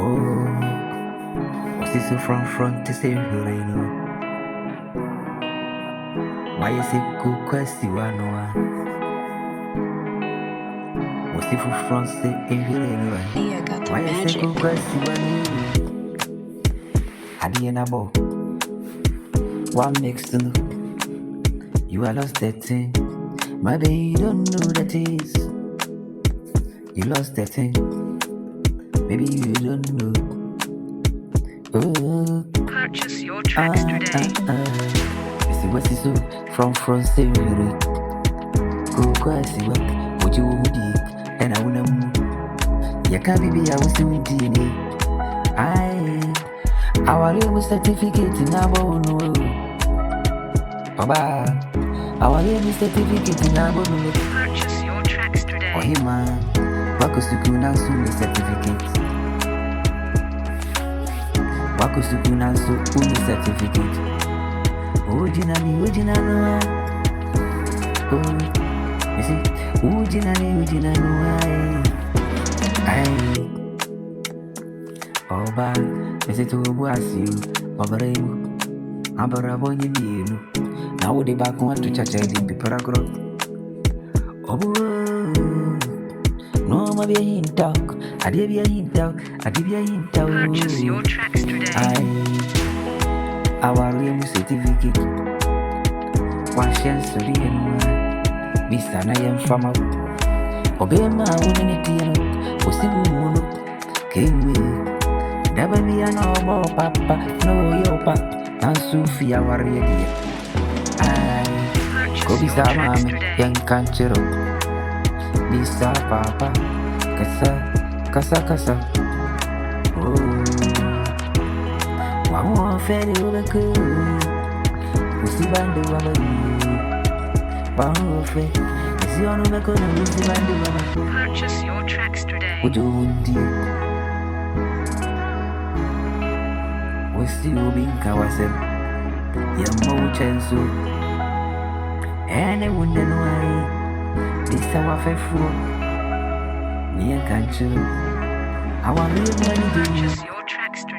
Oh, what's this so front to say Helena? Why is it good question? What's it for front say Helena? Hey, I got the Why is it magic. good question? Adiana Bo, what makes to know? You are lost that thing. My baby, you don't know that is. You lost that thing. Maybe you don't know. Oh, Purchase your tracks today. You see what's so from say really. Go see what you would eat. And I wanna move. You can't be I was doing DNA. Our little certificate in our no. Baba, our little certificate in our no. Purchase your tracks today. Oh, hey man, what could you now soon certificate? What could you now soon certificate? Originally, oh, you see, originally, oh, bad, is it to was you, Obaremo, Abaraboni, now the back want to chat in the paragraph. Oh, no, my be in talk, I did be in talk, Purchase your tracks today. Our real certificate. One chance to the end. Mr. Nayan from up. Obema, wouldn't it, was the moon. Came with. Never be an old papa, no, your pap, and Sophia warrior. Go be some young country. Bisa papa, kasa. Oh, one more fairy over cool. Pussy bandu over you. One more fairy. Is your no make on the pussy bandu over. Purchase your tracks today. Would you dear? We still be Kawasem. Young Mo Chensu. And I wouldn't know why. This our fair fool. Near country. I want real money. Purchase your tracks today.